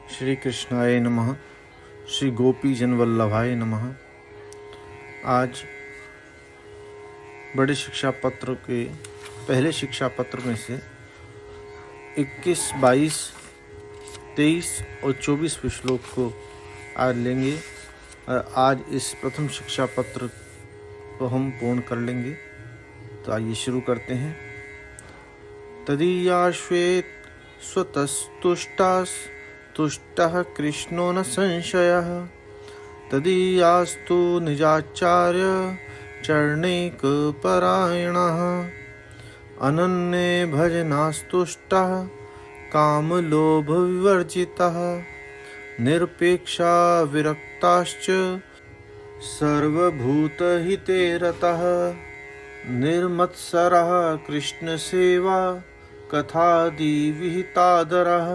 श्री कृष्णाय नमः। श्री गोपी जन वल्लभाय नमः। आज बड़े शिक्षा पत्र के पहले शिक्षा पत्र में से 21, 22, 23 और 24 श्लोक को आज लेंगे और आज इस प्रथम शिक्षा पत्र को हम पूर्ण कर लेंगे। तो आइए शुरू करते हैं। तदीयाश्वेत स्वतस्तुष्टास् तुष्टः कृष्णो न संशयः। तदीयास्तु निजाचार्य चरणैकपरायणः। अनन्ये भजनास्तुष्टः कामलोभविवर्जितः। निरपेक्षा विरक्ताश्च सर्वभूतहिते रतः। निर्मत्सरः कृष्णसेवा कथादिविहितादरः।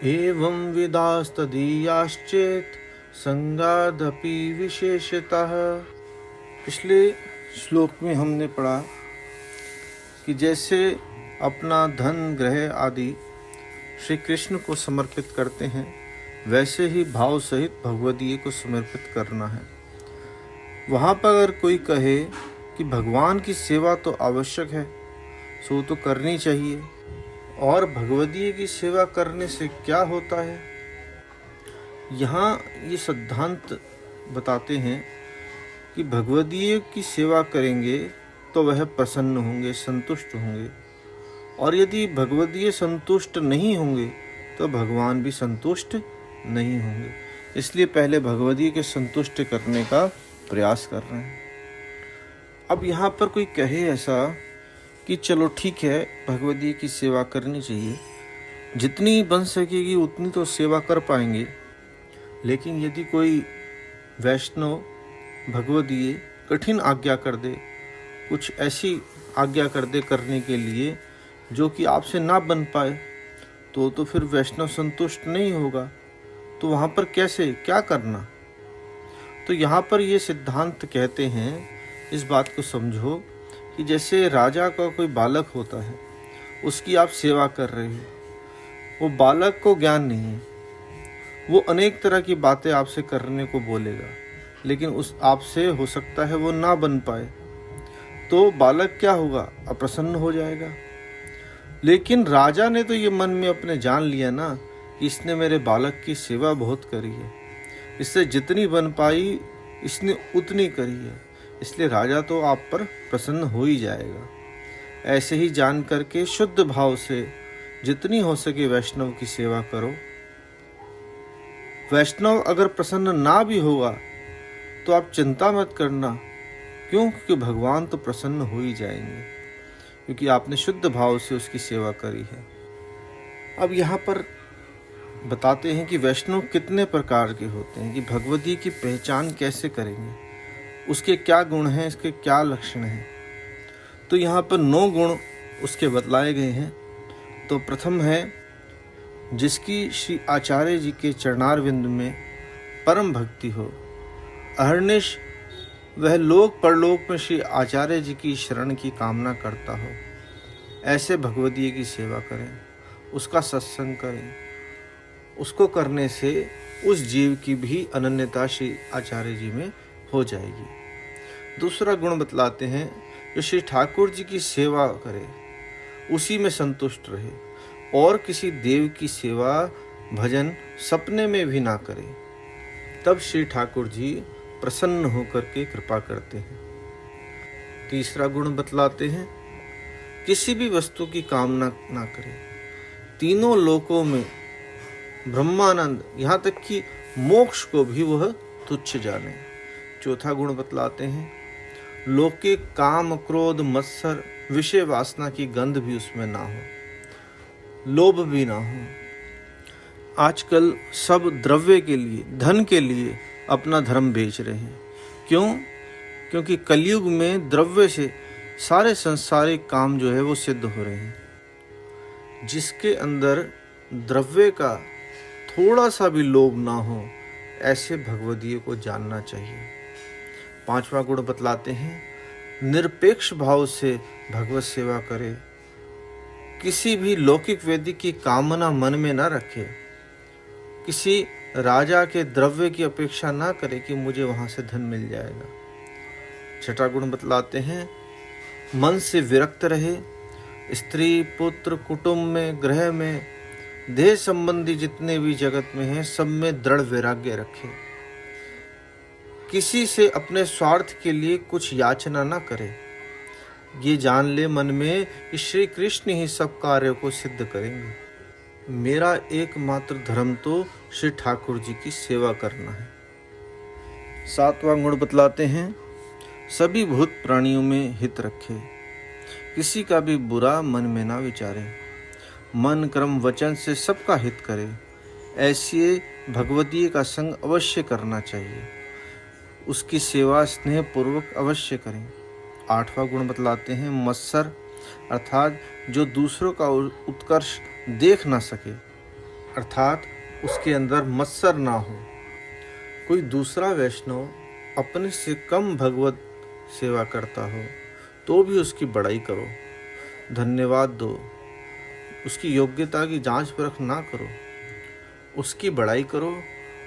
एवं विदास्तदीयाश्चेत् संगादपि विशेषतः। पिछले श्लोक में हमने पढ़ा कि जैसे अपना धन ग्रह आदि श्री कृष्ण को समर्पित करते हैं, वैसे ही भाव सहित भगवदीय को समर्पित करना है। वहाँ पर अगर कोई कहे कि भगवान की सेवा तो आवश्यक है, सो तो करनी चाहिए, और भगवदीय की सेवा करने से क्या होता है, यहाँ ये सिद्धांत बताते हैं कि भगवदीय की सेवा करेंगे तो वह प्रसन्न होंगे, संतुष्ट होंगे, और यदि भगवदीय संतुष्ट नहीं होंगे तो भगवान भी संतुष्ट नहीं होंगे। इसलिए पहले भगवदीय के संतुष्ट करने का प्रयास कर रहे हैं। अब यहाँ पर कोई कहे ऐसा कि चलो ठीक है, भगवदीय की सेवा करनी चाहिए, जितनी बन सकेगी उतनी तो सेवा कर पाएंगे, लेकिन यदि कोई वैष्णव भगवदीय कठिन आज्ञा कर दे, कुछ ऐसी आज्ञा कर दे करने के लिए जो कि आपसे ना बन पाए, तो फिर वैष्णव संतुष्ट नहीं होगा। तो वहाँ पर कैसे क्या करना? तो यहाँ पर ये सिद्धांत कहते हैं, इस बात को समझो कि जैसे राजा का कोई बालक होता है, उसकी आप सेवा कर रहे हो, वो बालक को ज्ञान नहीं है, वो अनेक तरह की बातें आपसे करने को बोलेगा, लेकिन उस आपसे हो सकता है वो ना बन पाए, तो बालक क्या होगा? अप्रसन्न हो जाएगा। लेकिन राजा ने तो ये मन में अपने जान लिया ना कि इसने मेरे बालक की सेवा बहुत करी है, इससे जितनी बन पाई इसने उतनी करी है, इसलिए राजा तो आप पर प्रसन्न हो ही जाएगा। ऐसे ही जान करके शुद्ध भाव से जितनी हो सके वैष्णव की सेवा करो। वैष्णव अगर प्रसन्न ना भी होगा तो आप चिंता मत करना, क्यों? क्योंकि भगवान तो प्रसन्न हो ही जाएंगे, क्योंकि आपने शुद्ध भाव से उसकी सेवा करी है। अब यहाँ पर बताते हैं कि वैष्णव कितने प्रकार के होते हैं, कि भगवदीय की पहचान कैसे करेंगे, उसके क्या गुण हैं, इसके क्या लक्षण हैं। तो यहाँ पर 9 गुण उसके बतलाए गए हैं। तो प्रथम है, जिसकी श्री आचार्य जी के चरणारविंद में परम भक्ति हो। अहर्निश वह लोक परलोक में श्री आचार्य जी की शरण की कामना करता हो, ऐसे भगवदीय की सेवा करें, उसका सत्संग करें। उसको करने से उस जीव की भी अनन्यता श्री आचार्य जी में हो जाएगी। दूसरा गुण बतलाते हैं, जो श्री ठाकुर जी की सेवा करे, उसी में संतुष्ट रहे, और किसी देव की सेवा भजन सपने में भी ना करे, तब श्री ठाकुर जी प्रसन्न होकर के कृपा करते हैं। तीसरा गुण बतलाते हैं, किसी भी वस्तु की कामना ना करे, तीनों लोकों में ब्रह्मानंद, यहाँ तक कि मोक्ष को भी वह तुच्छ जाने। चौथा गुण बतलाते हैं, लोके काम क्रोध मत्सर विषय वासना की गंध भी उसमें ना हो, लोभ भी ना हो। आजकल सब द्रव्य के लिए, धन के लिए अपना धर्म बेच रहे हैं। क्यों? क्योंकि कलयुग में द्रव्य से सारे संसारिक काम जो है वो सिद्ध हो रहे हैं। जिसके अंदर द्रव्य का थोड़ा सा भी लोभ ना हो, ऐसे भगवदीय को जानना चाहिए। 5वां गुण बतलाते हैं, निरपेक्ष भाव से भगवत सेवा करे, किसी भी लौकिक वैदिक की कामना मन में न रखे, किसी राजा के द्रव्य की अपेक्षा ना करे कि मुझे वहाँ से धन मिल जाएगा। छठा गुण बतलाते हैं, मन से विरक्त रहे, स्त्री पुत्र कुटुंब में गृह में देह संबंधी जितने भी जगत में हैं सब में दृढ़ वैराग्य रखे। किसी से अपने स्वार्थ के लिए कुछ याचना ना करे। ये जान ले मन में कि श्री कृष्ण ही सब कार्यों को सिद्ध करेंगे। मेरा एकमात्र धर्म तो श्री ठाकुर जी की सेवा करना है। सातवां गुण बतलाते हैं, सभी भूत प्राणियों में हित रखे, किसी का भी बुरा मन में ना विचारे, मन कर्म वचन से सबका हित करे। ऐसे भगवतीय का संग अवश्य करना चाहिए, उसकी सेवा स्नेह पूर्वक अवश्य करें। आठवां गुण बतलाते हैं, मत्सर अर्थात जो दूसरों का उत्कर्ष देख ना सके, अर्थात उसके अंदर मत्सर ना हो। कोई दूसरा वैष्णव अपने से कम भगवत सेवा करता हो तो भी उसकी बड़ाई करो, धन्यवाद दो, उसकी योग्यता की जांच परख ना करो, उसकी बड़ाई करो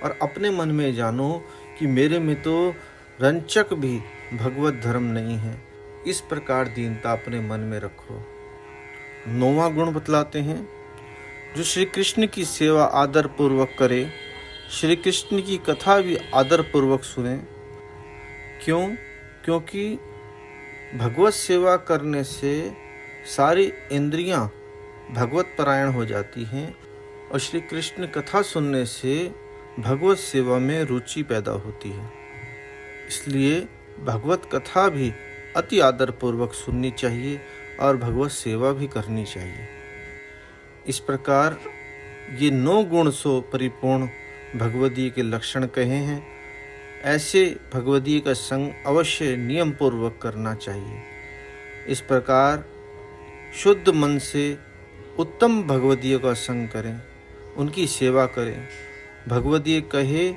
और अपने मन में जानो कि मेरे में तो रंचक भी भगवत धर्म नहीं है। इस प्रकार दीनता अपने मन में रखो। नौवां गुण बतलाते हैं, जो श्री कृष्ण की सेवा आदर पूर्वक करे, श्री कृष्ण की कथा भी आदर पूर्वक सुने। क्यों? क्योंकि भगवत सेवा करने से सारी इंद्रियां भगवत परायण हो जाती हैं और श्री कृष्ण कथा सुनने से भगवत सेवा में रुचि पैदा होती है। इसलिए भगवत कथा भी अति आदर पूर्वक सुननी चाहिए और भगवत सेवा भी करनी चाहिए। इस प्रकार ये 9 गुण सो परिपूर्ण भगवदीय के लक्षण कहे हैं। ऐसे भगवदीय का संग अवश्य नियम पूर्वक करना चाहिए। इस प्रकार शुद्ध मन से उत्तम भगवदीय का संग करें, उनकी सेवा करें। भगवदीय कहे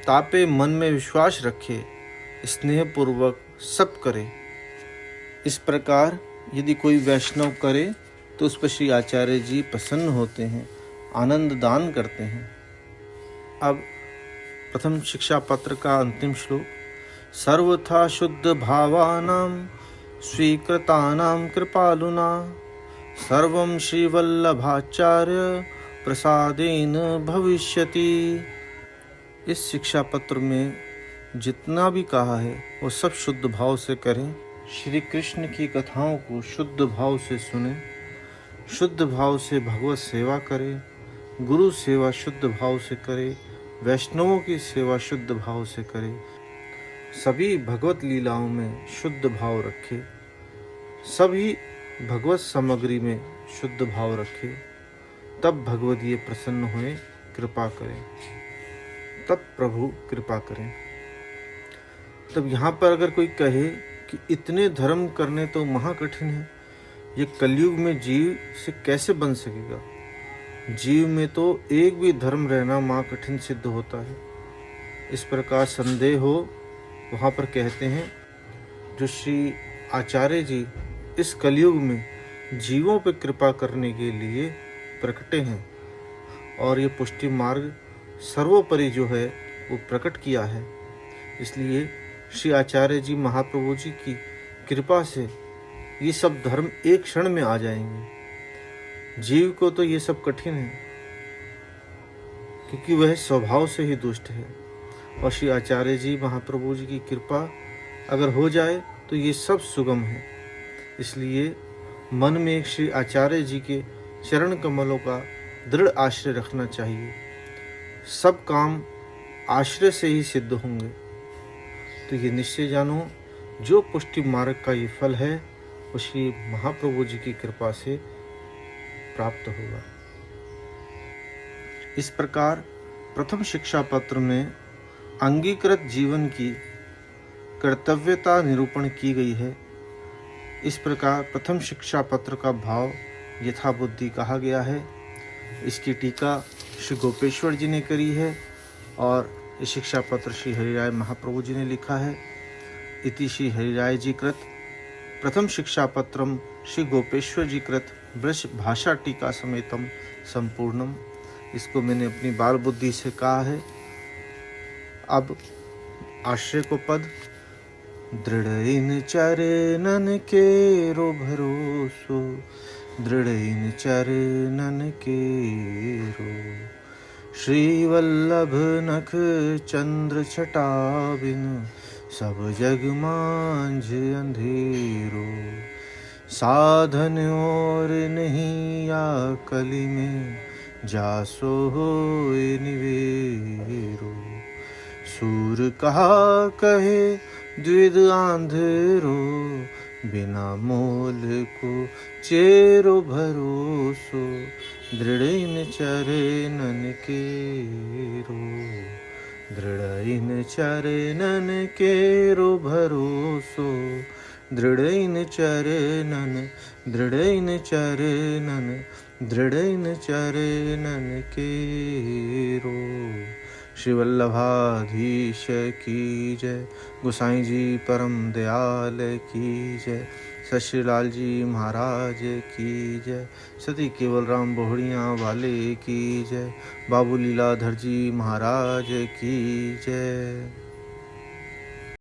तापे मन में विश्वास रखे, स्नेह पूर्वक सब करे। इस प्रकार यदि कोई वैष्णव करे तो उस पर श्री आचार्य जी प्रसन्न होते हैं, आनंद दान करते हैं। अब प्रथम शिक्षा पत्र का अंतिम श्लोक, सर्वथा शुद्ध भावानां स्वीकृतानां कृपालुना सर्वं श्रीवल्लभाचार्य प्रसादेन भविष्यति। इस शिक्षा पत्र में जितना भी कहा है वो सब शुद्ध भाव से करें। श्री कृष्ण की कथाओं को शुद्ध भाव से सुने, शुद्ध भाव से भगवत सेवा करें, गुरु सेवा शुद्ध भाव से करें, वैष्णवों की सेवा शुद्ध भाव से करें, सभी भगवत लीलाओं में शुद्ध भाव रखें, सभी भगवत सामग्री में शुद्ध भाव रखें, तब भगवदीय प्रसन्न हुए कृपा करें, तब प्रभु कृपा करें। तब यहाँ पर अगर कोई कहे कि इतने धर्म करने तो महाकठिन है, ये कलयुग में जीव से कैसे बन सकेगा? जीव में तो एक भी धर्म रहना महाकठिन सिद्ध होता है। इस प्रकार संदेह हो वहाँ पर कहते हैं, जो श्री आचार्य जी इस कलयुग में जीवों पर कृपा करने के लिए प्रकटे हैं और ये पुष्टि मार्ग सर्वोपरि जो है वो प्रकट किया है। इसलिए श्री आचार्य जी महाप्रभु जी की कृपा से ये सब धर्म एक क्षण में आ जाएंगे। जीव को तो ये सब कठिन है क्योंकि वह स्वभाव से ही दुष्ट है, और श्री आचार्य जी महाप्रभु जी की कृपा अगर हो जाए तो ये सब सुगम है। इसलिए मन में एक श्री आचार्य जी के चरण कमलों का दृढ़ आश्रय रखना चाहिए। सब काम आश्रय से ही सिद्ध होंगे। तो ये निश्चय जानो, जो पुष्टि मार्ग का ये फल है वो श्री महाप्रभु जी की कृपा से प्राप्त होगा। इस प्रकार प्रथम शिक्षा पत्र में अंगीकृत जीवन की कर्तव्यता निरूपण की गई है। इस प्रकार प्रथम शिक्षा पत्र का भाव यथाबुद्धि कहा गया है। इसकी टीका श्री गोपेश्वर जी ने करी है और ये शिक्षा पत्र श्री हरिराय महाप्रभु जी ने लिखा है। इति श्री हरिराय जी कृत प्रथम शिक्षा पत्रम श्री गोपेश्वर जी कृत वृष भाषा टीका समेतम संपूर्णम। इसको मैंने अपनी बाल बुद्धि से कहा है। अब आश्रय को पद। दृढ़ इन चरणन के रो भरोसो, दृढ़ इन चरणन के रो। श्री वल्लभ नख चंद्र छटा बिन, सब जग मांझ अंधेरो। साधन और नहीं या कली में, जासो होए निवेरो। सूर कहा कहे द्विध आंधेरो, बिना मोल को चेरो भरोसो। दृढ़ इन चरणन के रो, दृढ़ इन चरणन के रो भरोसो। दृढ़ इन चरणन, दृढ़ इन चरणन, दृढ़ इन चरणन के रो। श्री वल्लभाधीश की जय। गोसाई जी परम दयाल की जय। सत लाल जी महाराज की जय। सती केवल राम बोहड़ियाँ वाले की जय। बाबू लीलाधर जी महाराज की जय।